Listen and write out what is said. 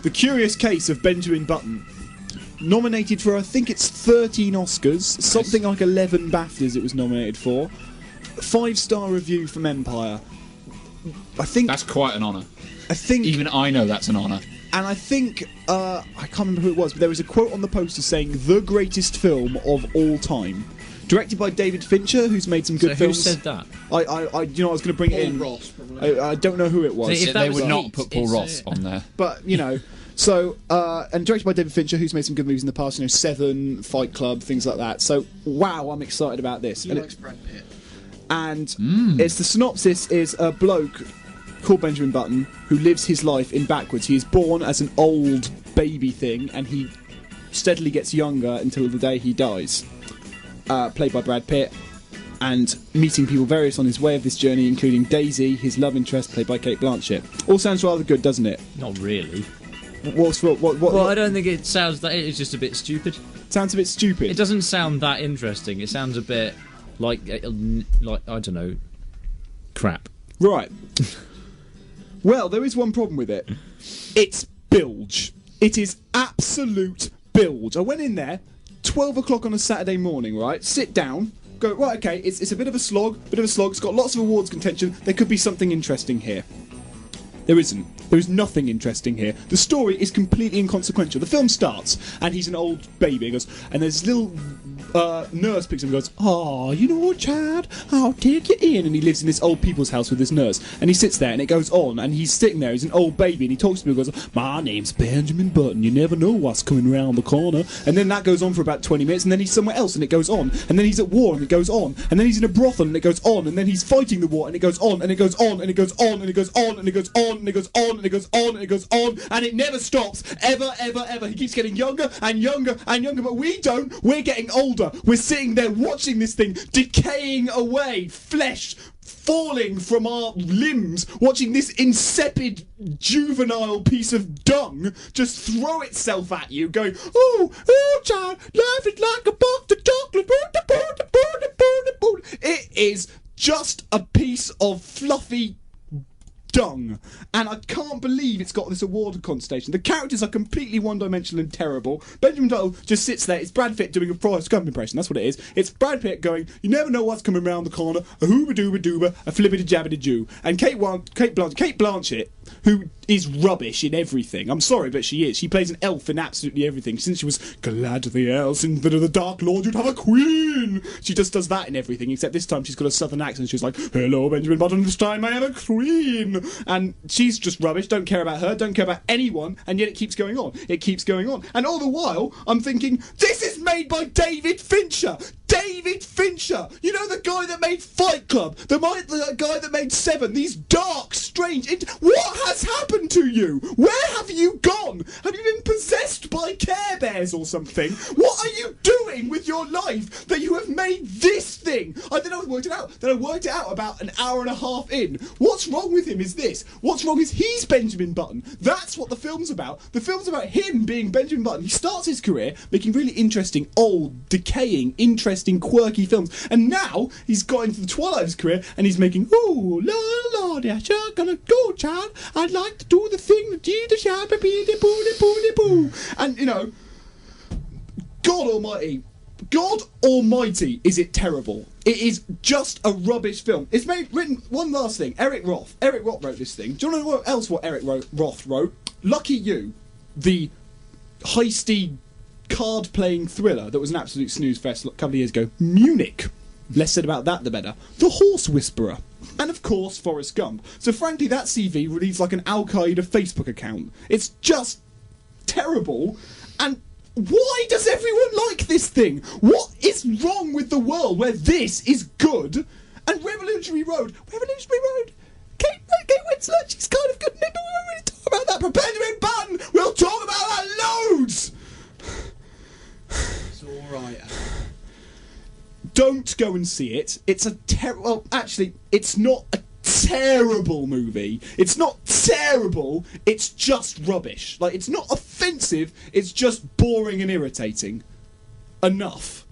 The Curious Case of Benjamin Button. Nominated for, I think it's 13 Oscars, something like 11 BAFTAs it was nominated for. 5-star review from Empire. I think that's quite an honour. I think even I know that's an honour. And I think I can't remember who it was, but there was a quote on the poster saying the greatest film of all time. Directed by David Fincher, who's made some good films. Who said that? I was going to bring it in. Paul Ross, probably. I don't know who it was. So they would not put Paul Ross on there. But so and directed by David Fincher, who's made some good movies in the past. Seven, Fight Club, things like that. So wow, I'm excited about this. He likes Brad Pitt. And it's the synopsis is a bloke called Benjamin Button who lives his life in backwards. He is born as an old baby thing, and he steadily gets younger until the day he dies. Played by Brad Pitt, and meeting people various on his way of this journey, including Daisy, his love interest, played by Kate Blanchett. All sounds rather good, doesn't it? Not really. What? I don't think it sounds that. It's just a bit stupid. Sounds a bit stupid. It doesn't sound that interesting. It sounds a bit like I don't know, crap. Right. Well, there is one problem with it. It's bilge. It is absolute bilge. I went in there, 12 o'clock on a Saturday morning, right? Sit down, go, right, okay, it's a bit of a slog, it's got lots of awards contention, there could be something interesting here. There isn't. There is nothing interesting here. The story is completely inconsequential. The film starts, and he's an old baby, and there's this little nurse picks him and goes, "Oh, you know what, Chad? I'll take you in." And he lives in this old people's house with this nurse. And he sits there, and it goes on, and he's sitting there, he's an old baby, and he talks to me and goes, "My name's Benjamin Button, you never know what's coming around the corner." And then that goes on for about 20 minutes, and then he's somewhere else, and it goes on. And then he's at war, and it goes on. And then he's in a brothel, and it goes on. And then he's fighting the war, and it goes on, and it goes on, and it goes on, and it goes on, and it goes on, and it goes on, and it goes on, and it goes on, and it never stops, ever, ever, ever. He keeps getting younger and younger and younger, but we don't. We're getting older. We're sitting there watching this thing decaying away, flesh falling from our limbs, watching this insipid, juvenile piece of dung just throw itself at you, going, "Oh, child, life is like a box of chocolate." It is just a piece of fluffy dung, and I can't believe it's got this award contestation. The characters are completely one-dimensional and terrible. Benjamin Button just sits there. It's Brad Pitt doing a Forrest Gump impression. That's what it is. It's Brad Pitt going, "You never know what's coming around the corner. A hooba-dooba-dooba, a flippity-jabbity-joo." And Kate Blanchett, who is rubbish in everything. I'm sorry, but she is. She plays an elf in absolutely everything. Since she was glad the elves in the Dark Lord, you'd have a queen. She just does that in everything, except this time she's got a southern accent. She's like, "Hello, Benjamin Button, this time I have a queen." And she's just rubbish. Don't care about her. Don't care about anyone. And yet it keeps going on. It keeps going on. And all the while, I'm thinking, this is made by David Fincher. David Fincher! You know, the guy that made Fight Club, the guy that made Seven, these dark, strange... What has happened to you? Where have you gone? Have you been possessed by Care Bears or something? What are you doing with your life that you have made this thing? Then I worked it out. Then I worked it out about an hour and a half in. What's wrong with him is this. What's wrong is he's Benjamin Button. That's what the film's about. The film's about him being Benjamin Button. He starts his career making really interesting, old, decaying, interesting, quirky films, and now he's got into the twilight of his career and he's making, "Oh, Lord, you're sure gonna go, child. I'd like to do the thing that you the sharp boo. And you know, God Almighty, is it terrible? It is just a rubbish film. It's written. One last thing, Eric Roth wrote this thing. Do you want to know what Eric Roth wrote? Lucky You, the heisty card-playing thriller that was an absolute snooze fest a couple of years ago. Munich. Less said about that, the better. The Horse Whisperer. And, of course, Forrest Gump. So, frankly, that CV reads like an Al-Qaeda Facebook account. It's just terrible. And why does everyone like this thing? What is wrong with the world where this is good? And Revolutionary Road. Kate Winslet, she's kind of good in it, but we won't really talk about that. But Benjamin Button, we'll talk about that loads! It's alright. Don't go and see it. It's a well, actually, it's not a terrible movie. It's not terrible. It's just rubbish. Like, it's not offensive. It's just boring and irritating. Enough.